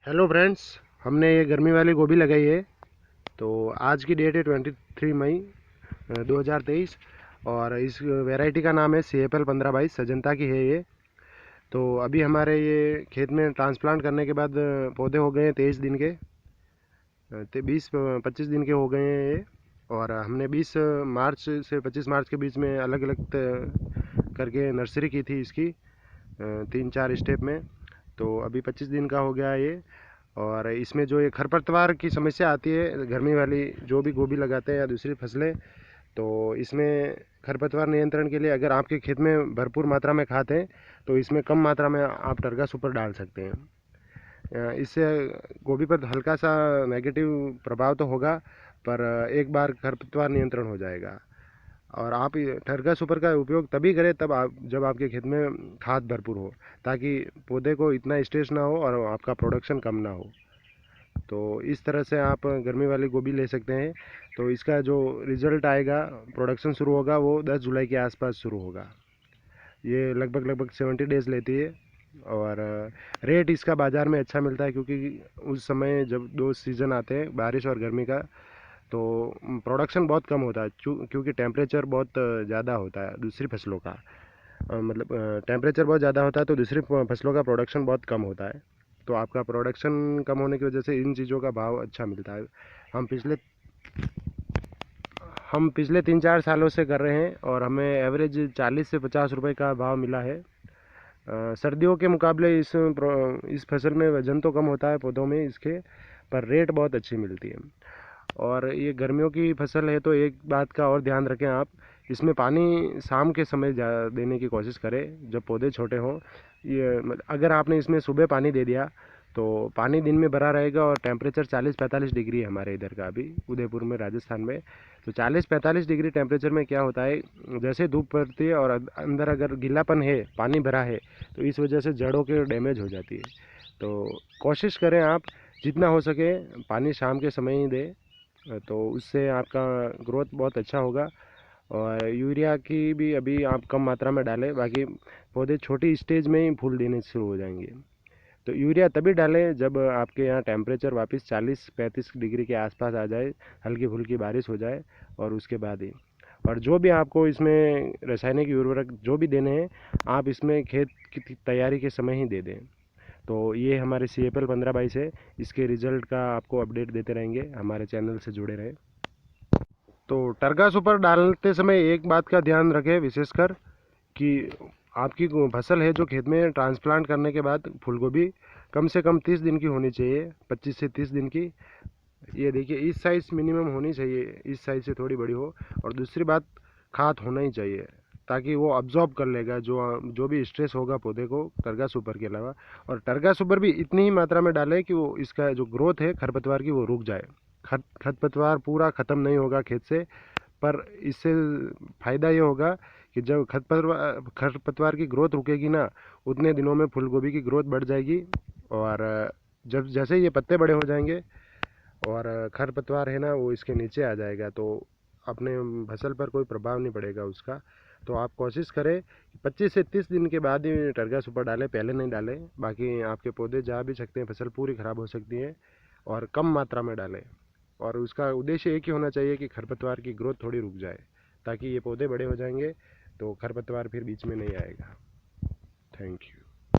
Hello friends, हमने ये गर्मी वाली गोभी लगाई है। तो आज की डेट है 23 मई 2023 और इस वैरायटी का नाम है CFL 1522। सजंता की है ये। तो अभी हमारे ये खेत में ट्रांसप्लांट करने के बाद पौधे हो गए हैं 23 दिन के, 20-25 दिन के हो गए हैं ये। और हमने 20 मार्च से 25 मार्च के बीच में अलग अलग करके नर्सरी की थी इसकी, 3-4 स्टेप में। तो अभी 25 दिन का हो गया है ये। और इसमें जो ये खरपतवार की समस्या आती है, गर्मी वाली जो भी गोभी लगाते हैं या दूसरी फसलें, तो इसमें खरपतवार नियंत्रण के लिए अगर आपके खेत में भरपूर मात्रा में खाद है तो इसमें कम मात्रा में आप टरगा सुपर डाल सकते हैं। इससे गोभी पर हल्का सा नेगेटिव प्रभाव तो होगा, पर एक बार खरपतवार नियंत्रण हो जाएगा। और आप टरगा सुपर का उपयोग तभी करें तब आप जब आपके खेत में खाद भरपूर हो, ताकि पौधे को इतना स्ट्रेस ना हो और आपका प्रोडक्शन कम ना हो। तो इस तरह से आप गर्मी वाली गोभी ले सकते हैं। तो इसका जो रिज़ल्ट आएगा, प्रोडक्शन शुरू होगा वो 10 जुलाई के आसपास शुरू होगा। ये लगभग 70 डेज़ लेती है। और रेट इसका बाज़ार में अच्छा मिलता है, क्योंकि उस समय जब दो सीज़न आते हैं, बारिश और गर्मी का, तो प्रोडक्शन बहुत कम होता है, क्योंकि टेम्परेचर बहुत ज़्यादा होता है दूसरी फसलों का। मतलब टेम्परेचर बहुत ज़्यादा होता है तो दूसरी फसलों का प्रोडक्शन बहुत कम होता है। तो आपका प्रोडक्शन कम होने की वजह से इन चीज़ों का भाव अच्छा मिलता है। हम पिछले हम पिछले 3-4 सालों से कर रहे हैं और हमें एवरेज 40 से 50 रुपए का भाव मिला है। सर्दियों के मुकाबले इस फसल में वजन तो कम होता है पौधों में इसके, पर रेट बहुत अच्छी मिलती है। और ये गर्मियों की फसल है तो एक बात का और ध्यान रखें आप, इसमें पानी शाम के समय देने की कोशिश करें जब पौधे छोटे हों। ये अगर आपने इसमें सुबह पानी दे दिया तो पानी दिन में भरा रहेगा, और टेम्परेचर 40-45 डिग्री है हमारे इधर का, अभी उदयपुर में, राजस्थान में। तो 40-45 डिग्री टेम्परेचर में क्या होता है, जैसे धूप पड़ती है और अंदर अगर गीलापन है, पानी भरा है, तो इस वजह से जड़ों के डैमेज हो जाती है। तो कोशिश करें आप जितना हो सके पानी शाम के समय ही दें, तो उससे आपका ग्रोथ बहुत अच्छा होगा। और यूरिया की भी अभी आप कम मात्रा में डालें, बाकी पौधे छोटी स्टेज में ही फूल देने शुरू हो जाएंगे। तो यूरिया तभी डालें जब आपके यहाँ टेम्परेचर वापस 40-35 डिग्री के आसपास आ जाए, हल्की फुल्की बारिश हो जाए, और उसके बाद ही। और जो भी आपको इसमें रासायनिक उर्वरक जो भी देने हैं, आप इसमें खेत की तैयारी के समय ही दे दें। तो ये हमारे CFL 1522 है। इसके रिज़ल्ट का आपको अपडेट देते रहेंगे, हमारे चैनल से जुड़े रहें। तो टरगा सुपर डालते समय एक बात का ध्यान रखें विशेषकर, कि आपकी फसल है जो खेत में ट्रांसप्लांट करने के बाद फूल गोभी कम से कम 30 दिन की होनी चाहिए, 25 से 30 दिन की। ये देखिए, इस साइज़ मिनिमम होनी चाहिए, इस साइज़ से थोड़ी बड़ी हो। और दूसरी बात, खाद होना ही चाहिए, ताकि वो अब्जॉर्ब कर लेगा जो भी स्ट्रेस होगा पौधे को, टरगा सुपर के अलावा। और टरगा सुपर भी इतनी ही मात्रा में डालें कि वो इसका जो ग्रोथ है खरपतवार की वो रुक जाए। खरपतवार पूरा ख़त्म नहीं होगा खेत से, पर इससे फ़ायदा ये होगा कि जब खरपतवार की ग्रोथ रुकेगी ना, उतने दिनों में फूल गोभी की ग्रोथ बढ़ जाएगी। और जब जैसे ये पत्ते बड़े हो जाएंगे और खरपतवार है ना वो इसके नीचे आ जाएगा, तो अपने फसल पर कोई प्रभाव नहीं पड़ेगा उसका। तो आप कोशिश करें कि 25 से 30 दिन के बाद ही टरगा सुपर डालें, पहले नहीं डालें। बाकी आपके पौधे जा भी सकते हैं, फसल पूरी ख़राब हो सकती है। और कम मात्रा में डालें, और उसका उद्देश्य एक ही होना चाहिए कि खरपतवार की ग्रोथ थोड़ी रुक जाए, ताकि ये पौधे बड़े हो जाएंगे तो खरपतवार फिर बीच में नहीं आएगा। Thank you.